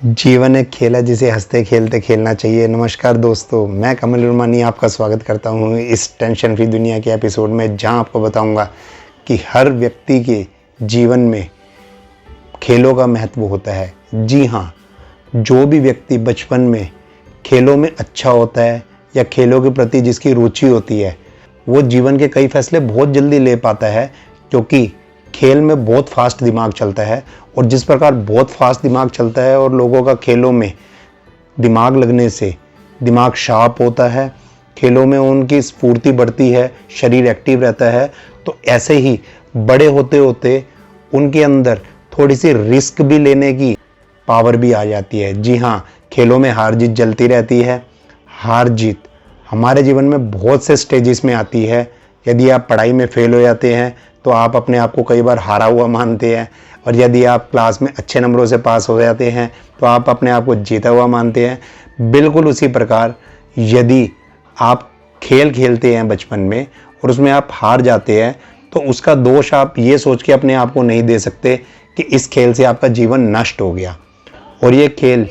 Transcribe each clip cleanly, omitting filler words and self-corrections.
जीवन एक खेल है जिसे हंसते खेलते खेलना चाहिए। नमस्कार दोस्तों, मैं कमल उर्मानी आपका स्वागत करता हूं इस टेंशन फ्री दुनिया के एपिसोड में, जहां आपको बताऊंगा कि हर व्यक्ति के जीवन में खेलों का महत्व होता है। जी हां, जो भी व्यक्ति बचपन में खेलों में अच्छा होता है या खेलों के प्रति जिसकी रुचि होती है, वो जीवन के कई फैसले बहुत जल्दी ले पाता है, क्योंकि खेल में बहुत फास्ट दिमाग चलता है। और जिस प्रकार बहुत फास्ट दिमाग चलता है और लोगों का खेलों में दिमाग लगने से दिमाग शार्प होता है, खेलों में उनकी स्फूर्ति बढ़ती है, शरीर एक्टिव रहता है, तो ऐसे ही बड़े होते होते उनके अंदर थोड़ी सी रिस्क भी लेने की पावर भी आ जाती है। जी हाँ, खेलों में हार जीत चलती रहती है। हार जीत हमारे जीवन में बहुत से स्टेजेस में आती है। यदि आप पढ़ाई में फेल हो जाते हैं तो आप अपने आप को कई बार हारा हुआ मानते हैं, और यदि आप क्लास में अच्छे नंबरों से पास हो जाते हैं तो आप अपने आप को जीता हुआ मानते हैं। बिल्कुल उसी प्रकार यदि आप खेल खेलते हैं बचपन में और उसमें आप हार जाते हैं, तो उसका दोष आप ये सोच के अपने आप को नहीं दे सकते कि इस खेल से आपका जीवन नष्ट हो गया। और ये खेल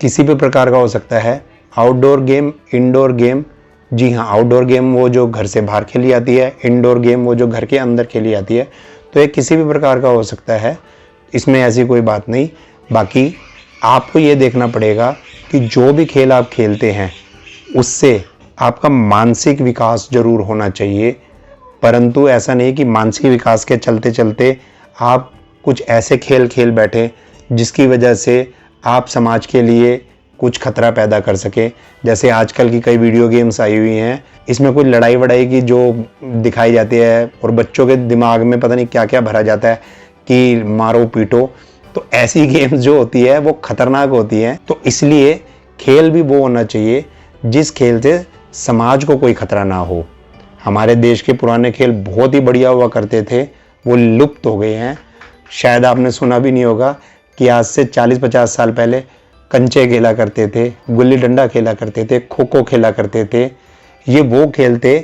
किसी भी प्रकार का हो सकता है, आउटडोर गेम, इंडोर गेम। जी हाँ, आउटडोर गेम वो जो घर से बाहर खेली जाती है, इंडोर गेम वो जो घर के अंदर खेली जाती है। तो ये किसी भी प्रकार का हो सकता है, इसमें ऐसी कोई बात नहीं। बाकी आपको ये देखना पड़ेगा कि जो भी खेल आप खेलते हैं उससे आपका मानसिक विकास जरूर होना चाहिए, परंतु ऐसा नहीं कि मानसिक विकास के चलते चलते आप कुछ ऐसे खेल खेल बैठे जिसकी वजह से आप समाज के लिए कुछ खतरा पैदा कर सके। जैसे आजकल की कई वीडियो गेम्स आई हुई हैं, इसमें कुछ लड़ाई वड़ाई की जो दिखाई जाती है और बच्चों के दिमाग में पता नहीं क्या क्या भरा जाता है कि मारो पीटो। तो ऐसी गेम्स जो होती है वो खतरनाक होती है। तो इसलिए खेल भी वो होना चाहिए जिस खेल से समाज को कोई खतरा ना हो। हमारे देश के पुराने खेल बहुत ही बढ़िया हुआ करते थे, वो लुप्त हो गए हैं। शायद आपने सुना भी नहीं होगा कि आज से 40-50 साल पहले कंचे खेला करते थे, गुल्ली डंडा खेला करते थे, खो खो खेला करते थे। ये वो खेल थे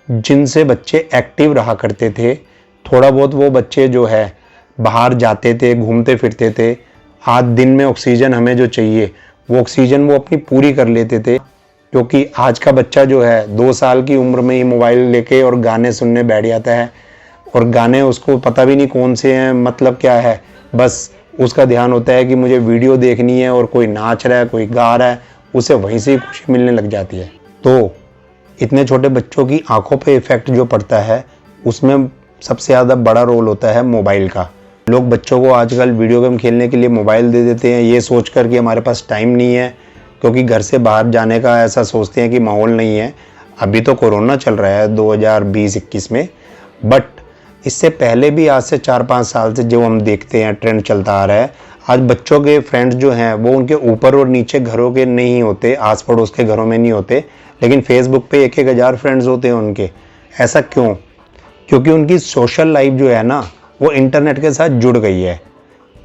जिनसे बच्चे एक्टिव रहा करते थे। थोड़ा बहुत वो बच्चे जो है बाहर जाते थे, घूमते फिरते थे। आज दिन में ऑक्सीजन हमें जो चाहिए वो ऑक्सीजन वो अपनी पूरी कर लेते थे, क्योंकि आज का बच्चा जो है 2 साल की उम्र में ही मोबाइल लेके और गाने सुनने बैठ जाता है। और गाने उसको पता भी नहीं कौन से हैं, मतलब क्या है, बस उसका ध्यान होता है कि मुझे वीडियो देखनी है और कोई नाच रहा है, कोई गा रहा है, उसे वहीं से ही खुशी मिलने लग जाती है। तो इतने छोटे बच्चों की आंखों पे इफेक्ट जो पड़ता है, उसमें सबसे ज़्यादा बड़ा रोल होता है मोबाइल का। लोग बच्चों को आजकल वीडियो गेम खेलने के लिए मोबाइल दे देते हैं, ये सोच कर कि हमारे पास टाइम नहीं है, क्योंकि घर से बाहर जाने का ऐसा सोचते हैं कि माहौल नहीं है। अभी तो कोरोना चल रहा है 2020-21 में, बट इससे पहले भी आज से 4-5 साल से जो हम देखते हैं ट्रेंड चलता आ रहा है। आज बच्चों के फ्रेंड्स जो हैं वो उनके ऊपर और नीचे घरों के नहीं होते, आस पड़ोस के घरों में नहीं होते, लेकिन फेसबुक पे 1-1 हज़ार फ्रेंड्स होते हैं उनके। ऐसा क्यों? क्योंकि उनकी सोशल लाइफ जो है ना, वो इंटरनेट के साथ जुड़ गई है।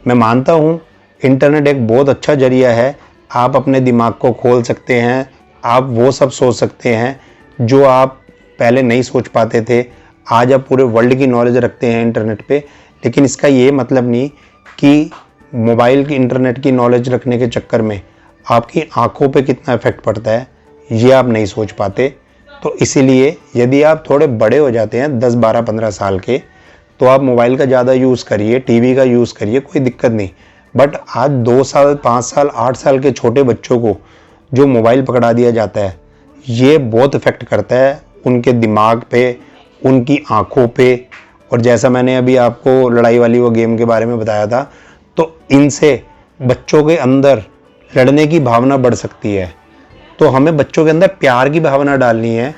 मैं मानता हूँ इंटरनेट एक बहुत अच्छा जरिया है, आप अपने दिमाग को खोल सकते हैं, आप वो सब सोच सकते हैं जो आप पहले नहीं सोच पाते थे। आज आप पूरे वर्ल्ड की नॉलेज रखते हैं इंटरनेट पे, लेकिन इसका ये मतलब नहीं कि मोबाइल की इंटरनेट की नॉलेज रखने के चक्कर में आपकी आंखों पे कितना इफेक्ट पड़ता है ये आप नहीं सोच पाते। तो इसीलिए यदि आप थोड़े बड़े हो जाते हैं 10, 12, 15 साल के, तो आप मोबाइल का ज़्यादा यूज़ करिए, टीवी का यूज़ करिए, कोई दिक्कत नहीं। बट आज 2 साल, 5 साल, 8 साल के छोटे बच्चों को जो मोबाइल पकड़ा दिया जाता है, ये बहुत इफेक्ट करता है उनके दिमाग पे, उनकी आंखों पे। और जैसा मैंने अभी आपको लड़ाई वाली वो गेम के बारे में बताया था, तो इनसे बच्चों के अंदर लड़ने की भावना बढ़ सकती है। तो हमें बच्चों के अंदर प्यार की भावना डालनी है।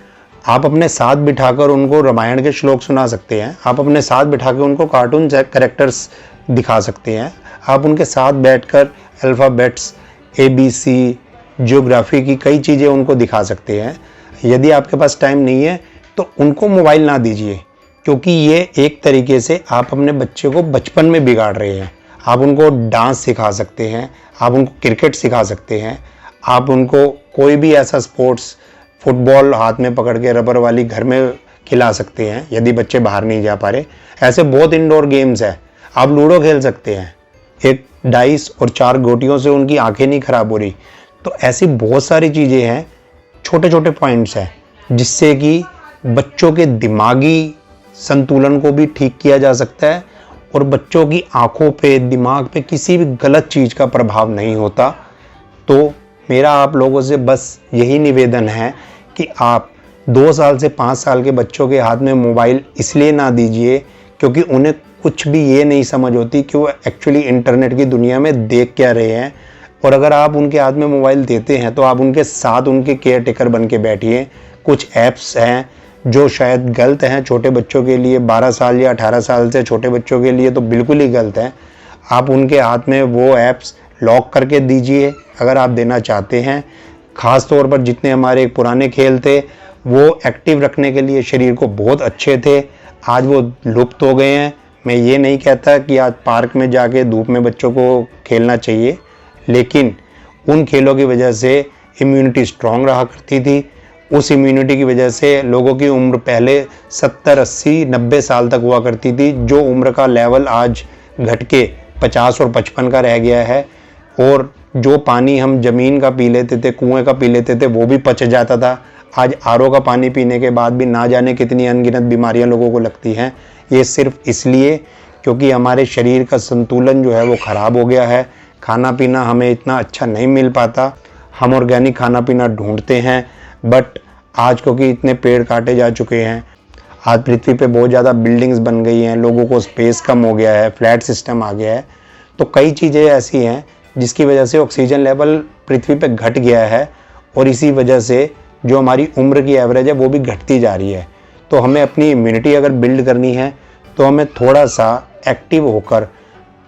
आप अपने साथ बिठाकर उनको रामायण के श्लोक सुना सकते हैं, आप अपने साथ बिठा के उनको कार्टून कैरेक्टर्स दिखा सकते हैं, आप उनके साथ बैठकर अल्फ़ाबेट्स, ABC, ज्योग्राफी की कई चीज़ें उनको दिखा सकते हैं। यदि आपके पास टाइम नहीं है तो उनको मोबाइल ना दीजिए, क्योंकि ये एक तरीके से आप अपने बच्चे को बचपन में बिगाड़ रहे हैं। आप उनको डांस सिखा सकते हैं, आप उनको क्रिकेट सिखा सकते हैं, आप उनको कोई भी ऐसा स्पोर्ट्स, फुटबॉल हाथ में पकड़ के रबर वाली घर में खिला सकते हैं यदि बच्चे बाहर नहीं जा पा रहे। ऐसे बहुत इंडोर गेम्स हैं। आप लूडो खेल सकते हैं, एक डाइस और 4 गोटियों से उनकी आंखें नहीं खराब हो रही। तो ऐसी बहुत सारी चीज़ें हैं, छोटे छोटे पॉइंट्स हैं जिससे कि बच्चों के दिमागी संतुलन को भी ठीक किया जा सकता है और बच्चों की आंखों पे, दिमाग पे किसी भी गलत चीज़ का प्रभाव नहीं होता। तो मेरा आप लोगों से बस यही निवेदन है कि आप 2 साल से 5 साल के बच्चों के हाथ में मोबाइल इसलिए ना दीजिए क्योंकि उन्हें कुछ भी ये नहीं समझ होती कि वो एक्चुअली इंटरनेट की दुनिया में देख क्या रहे हैं। और अगर आप उनके हाथ में मोबाइल देते हैं तो आप उनके साथ उनके केयर टेकर बन के बैठिए। कुछ ऐप्स हैं जो शायद गलत हैं छोटे बच्चों के लिए, 12 साल या 18 साल से छोटे बच्चों के लिए तो बिल्कुल ही गलत है। आप उनके हाथ में वो ऐप्स लॉक करके दीजिए अगर आप देना चाहते हैं। ख़ास तौर पर जितने हमारे पुराने खेल थे वो एक्टिव रखने के लिए शरीर को बहुत अच्छे थे, आज वो लुप्त हो गए हैं। मैं ये नहीं कहता कि आज पार्क में जाके धूप में बच्चों को खेलना चाहिए, लेकिन उन खेलों की वजह से इम्यूनिटी स्ट्रांग रहा करती थी। उस इम्यूनिटी की वजह से लोगों की उम्र पहले 70, 80, 90 साल तक हुआ करती थी, जो उम्र का लेवल आज घट के 50 और 55 का रह गया है। और जो पानी हम ज़मीन का पी लेते थे, कुएं का पी लेते थे, वो भी पच जाता था। आज आरओ का पानी पीने के बाद भी ना जाने कितनी अनगिनत बीमारियां लोगों को लगती हैं। ये सिर्फ इसलिए क्योंकि हमारे शरीर का संतुलन जो है वो ख़राब हो गया है। खाना पीना हमें इतना अच्छा नहीं मिल पाता। हम ऑर्गेनिक खाना पीना ढूंढते हैं, बट आज क्योंकि इतने पेड़ काटे जा चुके हैं, आज पृथ्वी पे बहुत ज़्यादा बिल्डिंग्स बन गई हैं, लोगों को स्पेस कम हो गया है, फ्लैट सिस्टम आ गया है, तो कई चीज़ें ऐसी हैं जिसकी वजह से ऑक्सीजन लेवल पृथ्वी पे घट गया है और इसी वजह से जो हमारी उम्र की एवरेज है वो भी घटती जा रही है। तो हमें अपनी इम्यूनिटी अगर बिल्ड करनी है तो हमें थोड़ा सा एक्टिव होकर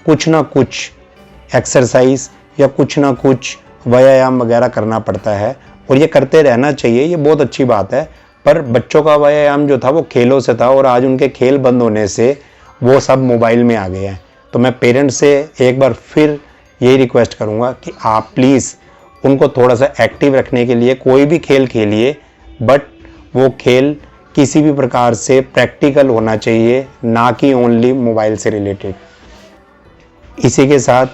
कुछ ना कुछ एक्सरसाइज या कुछ ना कुछ व्यायाम वगैरह करना पड़ता है और ये करते रहना चाहिए। ये बहुत अच्छी बात है, पर बच्चों का व्यायाम जो था वो खेलों से था और आज उनके खेल बंद होने से वो सब मोबाइल में आ गए हैं। तो मैं पेरेंट्स से एक बार फिर यही रिक्वेस्ट करूँगा कि आप प्लीज़ उनको थोड़ा सा एक्टिव रखने के लिए कोई भी खेल खेलिए, बट वो खेल किसी भी प्रकार से प्रैक्टिकल होना चाहिए, ना कि ओनली मोबाइल से रिलेटेड। इसी के साथ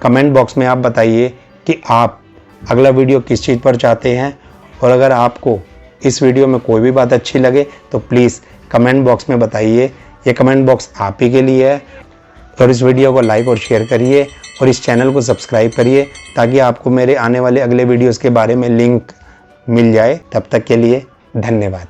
कमेंट बॉक्स में आप बताइए कि आप अगला वीडियो किस चीज़ पर चाहते हैं, और अगर आपको इस वीडियो में कोई भी बात अच्छी लगे तो प्लीज़ कमेंट बॉक्स में बताइए। ये कमेंट बॉक्स आप ही के लिए है। और इस वीडियो को लाइक और शेयर करिए और इस चैनल को सब्सक्राइब करिए ताकि आपको मेरे आने वाले अगले वीडियोस के बारे में लिंक मिल जाए। तब तक के लिए धन्यवाद।